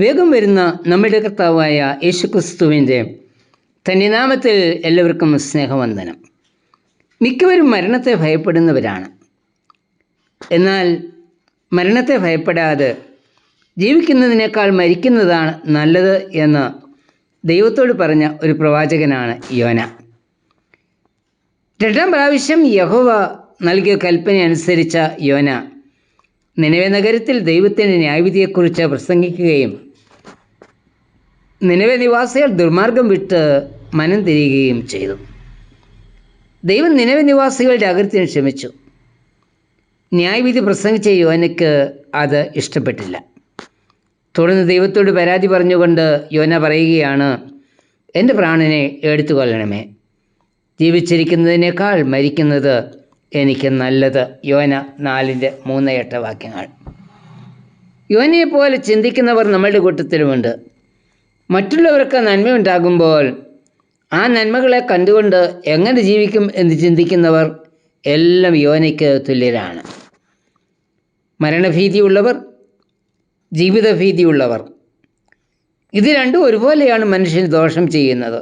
വേഗം വരുന്ന നമ്മുടെ കർത്താവായ യേശുക്രിസ്തുവിൻ്റെ തൻ്റെ നാമത്തിൽ എല്ലാവർക്കും സ്നേഹവന്ദനം. മിക്കവരും മരണത്തെ ഭയപ്പെടുന്നവരാണ്. എന്നാൽ മരണത്തെ ഭയപ്പെടാതെ ജീവിക്കുന്നതിനേക്കാൾ മരിക്കുന്നതാണ് നല്ലത് എന്ന് ദൈവത്തോട് പറഞ്ഞ ഒരു പ്രവാചകനാണ് യോന. 2ാം പ്രാവശ്യം യഹോവ നൽകിയ കൽപ്പന അനുസരിച്ച യോന നിനവെ നഗരത്തിൽ ദൈവത്തിൻ്റെ ന്യായവിധിയെക്കുറിച്ച് പ്രസംഗിക്കുകയും നിനവെ നിവാസികൾ ദുർമാർഗം വിട്ട് മനം തിരിയുകയും ചെയ്തു. ദൈവം നിനവെ നിവാസികളുടെ അകൃത്യം ക്ഷമിച്ചു. ന്യായവിധി പ്രസംഗിച്ച യോനയ്ക്ക് അത് ഇഷ്ടപ്പെട്ടില്ല. തുടർന്ന് ദൈവത്തോട് പരാതി പറഞ്ഞുകൊണ്ട് യോന പറയുകയാണ്, എൻ്റെ പ്രാണനെ എടുത്തു കൊല്ലണമേ, ജീവിച്ചിരിക്കുന്നതിനേക്കാൾ മരിക്കുന്നത് എനിക്ക് നല്ലത്. യോന 4:3-8 വാക്യങ്ങൾ. യോനയെപ്പോലെ ചിന്തിക്കുന്നവർ നമ്മളുടെ കൂട്ടത്തിലുമുണ്ട്. മറ്റുള്ളവർക്ക് നന്മയുണ്ടാകുമ്പോൾ ആ നന്മകളെ കണ്ടുകൊണ്ട് എങ്ങനെ ജീവിക്കും എന്ന് ചിന്തിക്കുന്നവർ എല്ലാം യോനയ്ക്ക് തുല്യരാണ്. മരണഭീതിയുള്ളവർ, ജീവിതഭീതിയുള്ളവർ, ഇത് രണ്ടും ഒരുപോലെയാണ് മനുഷ്യന് ദോഷം ചെയ്യുന്നത്.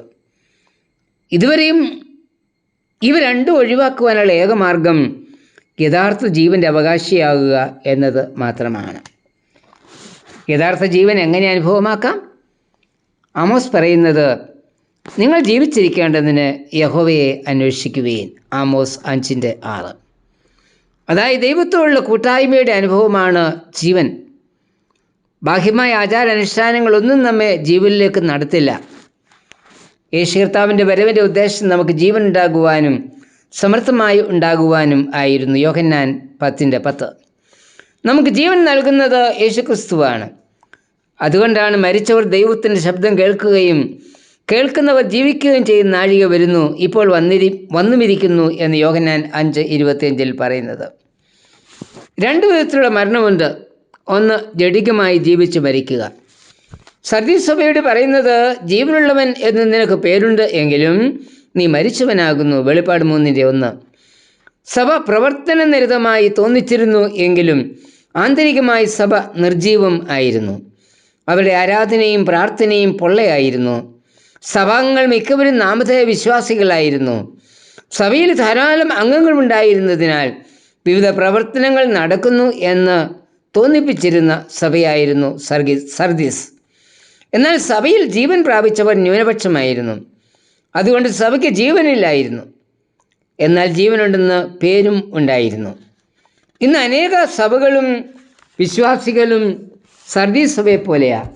ഇതുവരെയും ഇവ രണ്ടും ഒഴിവാക്കുവാനുള്ള ഏകമാർഗം യഥാർത്ഥ ജീവൻ്റെ അവകാശിയാകുക എന്നത് മാത്രമാണ്. യഥാർത്ഥ ജീവൻ എങ്ങനെ അനുഭവമാക്കാം? ആമോസ് പറയുന്നത്, നിങ്ങൾ ജീവിച്ചിരിക്കേണ്ടതിന് യഹോവയെ അന്വേഷിക്കുകയും. ആമോസ് 5:6. അതായത് ദൈവത്തോടുള്ള കൂട്ടായ്മയുടെ അനുഭവമാണ് ജീവൻ. ബാഹ്യമായ ആചാരാനുഷ്ഠാനങ്ങളൊന്നും നമ്മെ ജീവനിലേക്ക് നടത്തില്ല. യേശു കർത്താവിൻ്റെ വരവിൻ്റെ ഉദ്ദേശം നമുക്ക് ജീവൻ ഉണ്ടാകുവാനും സമർത്ഥമായി ഉണ്ടാകുവാനും ആയിരുന്നു. യോഹന്നാൻ 10:10. നമുക്ക് ജീവൻ നൽകുന്നത് യേശുക്രിസ്തുവാണ്. അതുകൊണ്ടാണ് മരിച്ചവർ ദൈവത്തിൻ്റെ ശബ്ദം കേൾക്കുകയും കേൾക്കുന്നവർ ജീവിക്കുകയും ചെയ്യുന്ന നാഴിക വരുന്നു, ഇപ്പോൾ വന്നുമിരിക്കുന്നു എന്ന് യോഹന്നാൻ 5:25 പറയുന്നത്. 2 വിധത്തിലുള്ള മരണമുണ്ട്. ഒന്ന്, ജഡികമായി ജീവിച്ച് മരിക്കുക. സർദീസ് സഭയോട് പറയുന്നത്, ജീവനുള്ളവൻ എന്ന് നിനക്ക് പേരുണ്ട് എങ്കിലും നീ മരിച്ചവനാകുന്നു. വെളിപ്പാട് 3:1. സഭ പ്രവർത്തനനിരതമായി തോന്നിച്ചിരുന്നു എങ്കിലും ആന്തരികമായി സഭ നിർജീവം ആയിരുന്നു. അവരുടെ ആരാധനയും പ്രാർത്ഥനയും പൊള്ളയായിരുന്നു. സഭാംഗങ്ങൾ മിക്കവരും നാമധേയ വിശ്വാസികളായിരുന്നു. സഭയിൽ ധാരാളം അംഗങ്ങളുണ്ടായിരുന്നതിനാൽ വിവിധ പ്രവർത്തനങ്ങൾ നടക്കുന്നു എന്ന് തോന്നിപ്പിച്ചിരുന്ന സഭയായിരുന്നു സർദീസ്. എന്നാൽ സഭയിൽ ജീവൻ പ്രാപിച്ചവർ ന്യൂനപക്ഷമായിരുന്നു. അതുകൊണ്ട് സഭയ്ക്ക് ജീവനില്ലായിരുന്നു, എന്നാൽ ജീവനുണ്ടെന്ന് പേരും ഉണ്ടായിരുന്നു. ഇന്ന് അനേക സഭകളും വിശ്വാസികളും സർദീസ് സഭയെ പോലെയാണ്.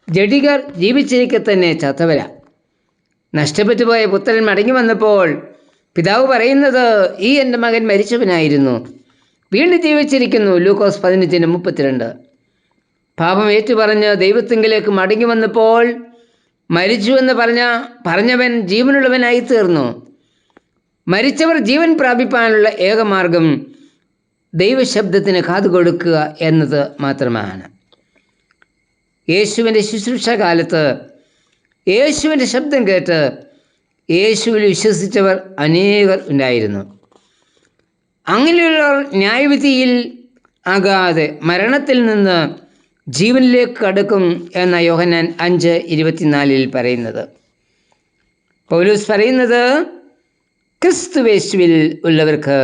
ജഡികർ ജീവിച്ചിരിക്കെ തന്നെ ചത്തവരാ. നഷ്ടപ്പെട്ടു പോയ പുത്രൻ മടങ്ങി വന്നപ്പോൾ പിതാവ് പറയുന്നത്, ഈ എൻ്റെ മകൻ മരിച്ചവനായിരുന്നു, വീണ്ടും ജീവിച്ചിരിക്കുന്നു. ലൂക്കോസ് 15:32. പാപം ഏറ്റുപറഞ്ഞ് ദൈവത്തിങ്കിലേക്ക് മടങ്ങി വന്നപ്പോൾ മരിച്ചുവെന്ന് പറഞ്ഞവൻ ജീവനുള്ളവനായി തീർന്നു. മരിച്ചവർ ജീവൻ പ്രാപിപ്പാനുള്ള ഏകമാർഗം ദൈവശബ്ദത്തിന് കാതുകൊടുക്കുക എന്നത് മാത്രമാണ്. യേശുവിൻ്റെ ശുശ്രൂഷ കാലത്ത് യേശുവിൻ്റെ ശബ്ദം കേട്ട് യേശുവിൽ വിശ്വസിച്ചവർ അനേകർ ഉണ്ടായിരുന്നു. അങ്ങനെയുള്ളവർ ന്യായവിധിയിൽ ആകാതെ മരണത്തിൽ നിന്ന് ജീവനിലേക്ക് കടക്കും എന്ന യോഹന്നാൻ 5:24 പറയുന്നത്. പൗലോസ് പറയുന്നത്, ക്രിസ്തുയേശുവിൽ ഉള്ളവർക്ക്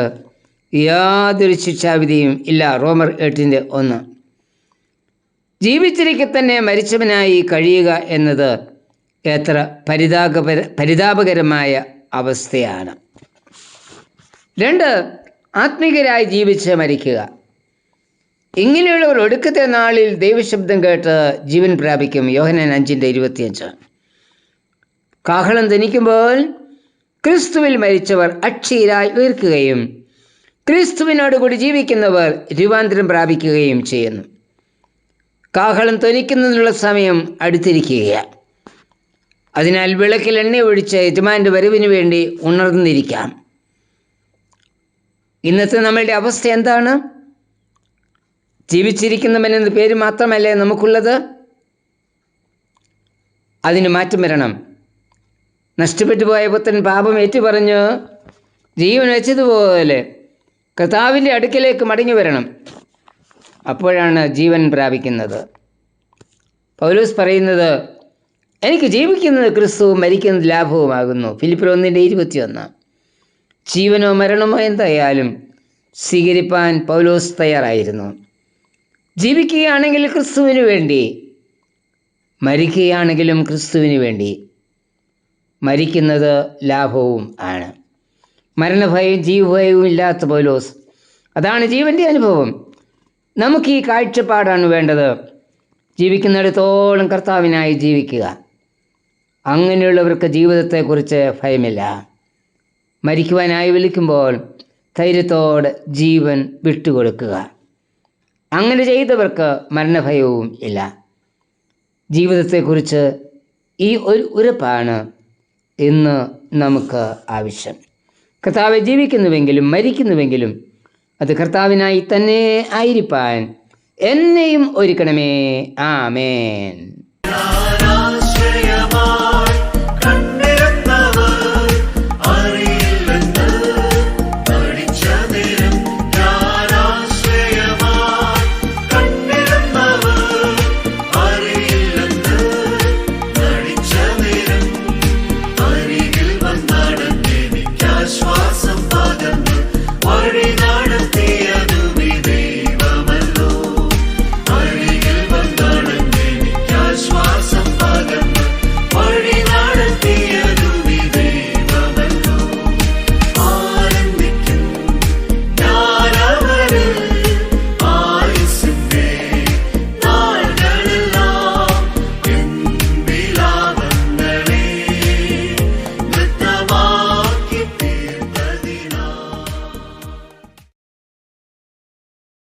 യാതൊരു ശിക്ഷാവിധിയും ഇല്ല. റോമർ 8:1. ജീവിച്ചിരിക്കെ തന്നെ മരിച്ചവനായി കഴിയുക എന്നത് എത്ര പരിതാപകരമായ അവസ്ഥയാണ്. 2, ആത്മീകരായി ജീവിച്ച് മരിക്കുക. ഇങ്ങനെയുള്ളവർ ഒടുക്കത്തെ നാളിൽ ദൈവശബ്ദം കേട്ട് ജീവൻ പ്രാപിക്കും. യോഹന്നാൻ 5:25. കാഹളം ധ്വനിക്കുമ്പോൾ ക്രിസ്തുവിൽ മരിച്ചവർ അക്ഷയരായി ഉയർക്കുകയും ക്രിസ്തുവിനോടുകൂടി ജീവിക്കുന്നവർ രൂപാന്തരം പ്രാപിക്കുകയും ചെയ്യുന്നു. കാഹളം ധ്വനിക്കുന്നതിനുള്ള സമയം അടുത്തിരിക്കുകയാണ്. അതിനാൽ വിളക്കിൽ എണ്ണ ഒഴിച്ച് യജമാൻ്റെ വരവിന് വേണ്ടി ഉണർന്നിരിക്കാം. ഇന്നത്തെ നമ്മളുടെ അവസ്ഥ എന്താണ്? ജീവിച്ചിരിക്കുന്നവൻ എന്ന പേര് മാത്രമല്ലേ നമുക്കുള്ളത്? അതിന് മാറ്റം വരണം. നഷ്ടപ്പെട്ടു പോയ പുത്രൻ പാപം ഏറ്റുപറഞ്ഞ് ജീവൻ വെച്ചതുപോലെ കർത്താവിൻ്റെ അടുക്കലേക്ക് മടങ്ങി വരണം. അപ്പോഴാണ് ജീവൻ പ്രാപിക്കുന്നത്. പൗലോസ് പറയുന്നത്, എനിക്ക് ജീവിക്കുന്നത് ക്രിസ്തുവും മരിക്കുന്നത് ലാഭവുമാകുന്നു. ഫിലിപ്പിയർ 1:21. ജീവനോ മരണമോ എന്തായാലും സ്വീകരിപ്പാൻ പൗലോസ് തയ്യാറായിരുന്നു. ജീവിക്കുകയാണെങ്കിൽ ക്രിസ്തുവിന് വേണ്ടി, മരിക്കുകയാണെങ്കിലും ക്രിസ്തുവിന് വേണ്ടി. മരിക്കുന്നത് ലാഭവും ആണ്. മരണഭയവും ജീവഭയവും ഇല്ലാത്ത പൗലോസ്, അതാണ് ജീവൻ്റെ അനുഭവം. നമുക്ക് ഈ കാഴ്ചപ്പാടാണ് വേണ്ടത്. ജീവിക്കുന്നിടത്തോളം കർത്താവിനായി ജീവിക്കുക. അങ്ങനെയുള്ളവർക്ക് ജീവിതത്തെക്കുറിച്ച് ഭയമില്ല. മരിക്കുവാനായി വിളിക്കുമ്പോൾ ധൈര്യത്തോടെ ജീവൻ വിട്ടുകൊടുക്കുക. അങ്ങനെ ചെയ്തവർക്ക് മരണഭയവും ഇല്ല. ജീവിതത്തെക്കുറിച്ച് ഈ ഒരു ഉറപ്പാണ് ഇന്ന് നമുക്ക് ആവശ്യം. കർത്താവെ, ജീവിക്കുന്നുവെങ്കിലും മരിക്കുന്നുവെങ്കിലും അത് കർത്താവിനായി തന്നെ ആയിരിക്കാൻ എന്നെയും ഒരുക്കണമേ. ആമേൻ.